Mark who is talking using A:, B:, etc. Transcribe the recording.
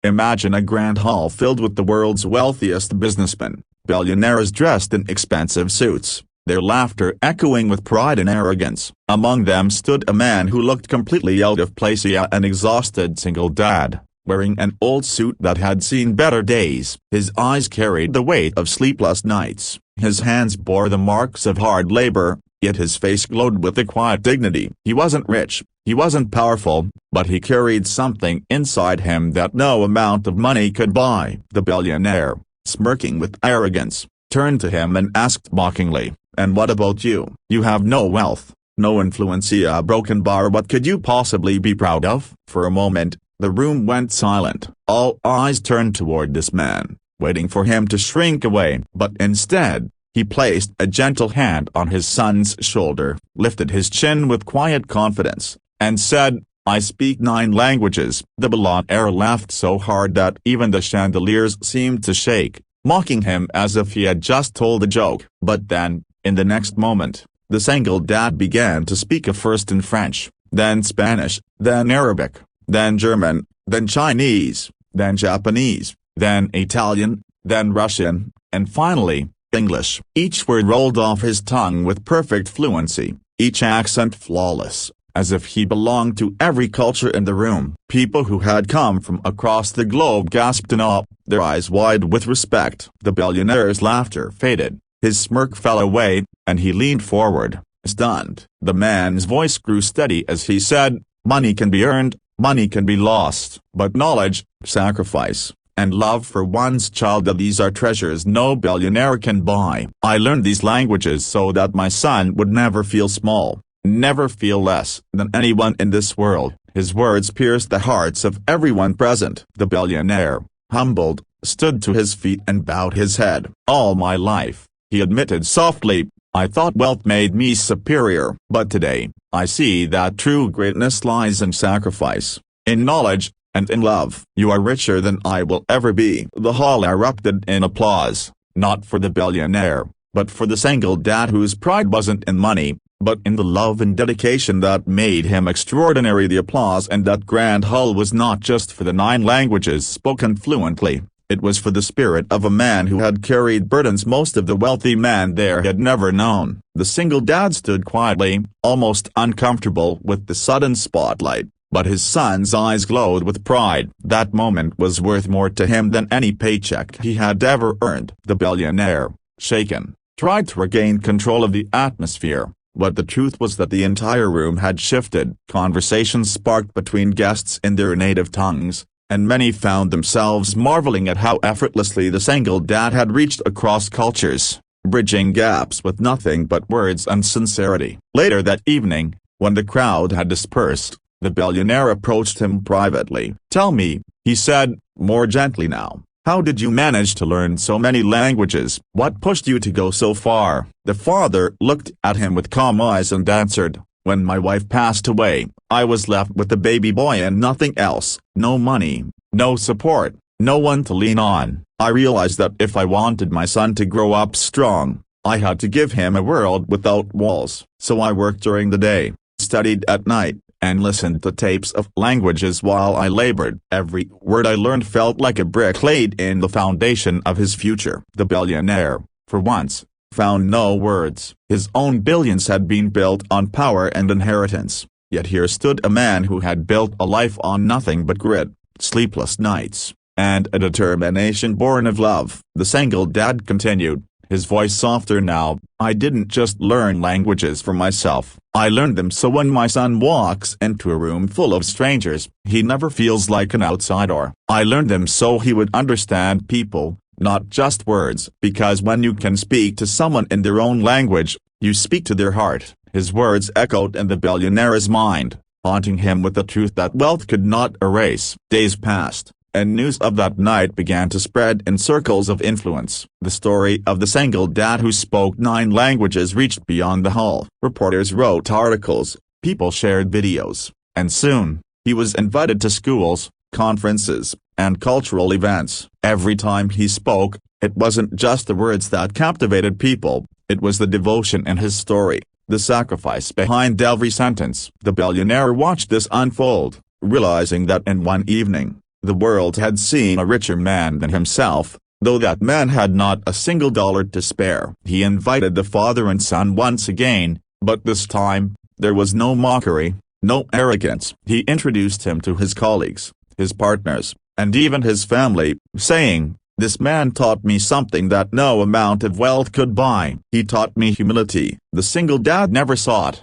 A: Imagine a grand hall filled with the world's wealthiest businessmen, billionaires dressed in expensive suits, their laughter echoing with pride and arrogance. Among them stood a man who looked completely out of place, an exhausted single dad, wearing an old suit that had seen better days. His eyes carried the weight of sleepless nights, his hands bore the marks of hard labor, yet his face glowed with a quiet dignity. He wasn't rich, he wasn't powerful, but he carried something inside him that no amount of money could buy. The billionaire, smirking with arrogance, turned to him and asked mockingly, "And what about you? You have no wealth, no influence, a broken bar. What could you possibly be proud of?" For a moment, the room went silent. All eyes turned toward this man, waiting for him to shrink away. But instead, he placed a gentle hand on his son's shoulder, lifted his chin with quiet confidence, and said, "I speak 9 languages." The billionaire laughed so hard that even the chandeliers seemed to shake, mocking him as if he had just told a joke. But then, in the next moment, the single dad began to speak first in French, then Spanish, then Arabic, then German, then Chinese, then Japanese, then Italian, then Russian, and finally, English. Each word rolled off his tongue with perfect fluency, each accent flawless, as if he belonged to every culture in the room. People who had come from across the globe gasped in awe, their eyes wide with respect. The billionaire's laughter faded, his smirk fell away, and he leaned forward, stunned. The man's voice grew steady as he said, "Money can be earned, money can be lost, but knowledge, sacrifice, and love for one's child, these are treasures no billionaire can buy. I learned these languages so that my son would never feel small, never feel less than anyone in this world." His words pierced the hearts of everyone present. The billionaire, humbled, stood to his feet and bowed his head. "All my life," he admitted softly, "I thought wealth made me superior. But today, I see that true greatness lies in sacrifice, in knowledge, and in love." "You are richer than I will ever be." The hall erupted in applause, not for the billionaire, but for the single dad whose pride wasn't in money, but in the love and dedication that made him extraordinary. The applause and that grand hall was not just for the 9 languages spoken fluently, it was for the spirit of a man who had carried burdens most of the wealthy man there had never known. The single dad stood quietly, almost uncomfortable with the sudden spotlight, but his son's eyes glowed with pride. That moment was worth more to him than any paycheck he had ever earned. The billionaire, shaken, tried to regain control of the atmosphere, but the truth was that the entire room had shifted. Conversations sparked between guests in their native tongues, and many found themselves marveling at how effortlessly the single dad had reached across cultures, bridging gaps with nothing but words and sincerity. Later that evening, when the crowd had dispersed, the billionaire approached him privately. "Tell me," he said, more gently now, "how did you manage to learn so many languages? What pushed you to go so far?" The father looked at him with calm eyes and answered, "When my wife passed away, I was left with the baby boy and nothing else. No money, no support, no one to lean on. I realized that if I wanted my son to grow up strong, I had to give him a world without walls. So I worked during the day, studied at night, and listened to tapes of languages while I labored. Every word I learned felt like a brick laid in the foundation of his future." The billionaire, for once, found no words. His own billions had been built on power and inheritance, yet here stood a man who had built a life on nothing but grit, sleepless nights, and a determination born of love. The single dad continued, his voice softer now, "I didn't just learn languages for myself, I learned them so when my son walks into a room full of strangers, he never feels like an outsider. I learned them so he would understand people, not just words. Because when you can speak to someone in their own language, you speak to their heart." His words echoed in the billionaire's mind, haunting him with the truth that wealth could not erase. Days passed, and news of that night began to spread in circles of influence. The story of the single dad who spoke 9 languages reached beyond the hall. Reporters wrote articles, people shared videos, and soon, he was invited to schools, conferences, and cultural events. Every time he spoke, it wasn't just the words that captivated people, it was the devotion in his story, the sacrifice behind every sentence. The billionaire watched this unfold, realizing that in one evening, The world had seen a richer man than himself, though that man had not a single dollar to spare. He invited the father and son once again, but this time, there was no mockery, no arrogance. He introduced him to his colleagues, his partners, and even his family, saying, "This man taught me something that no amount of wealth could buy. He taught me humility." The single dad never sought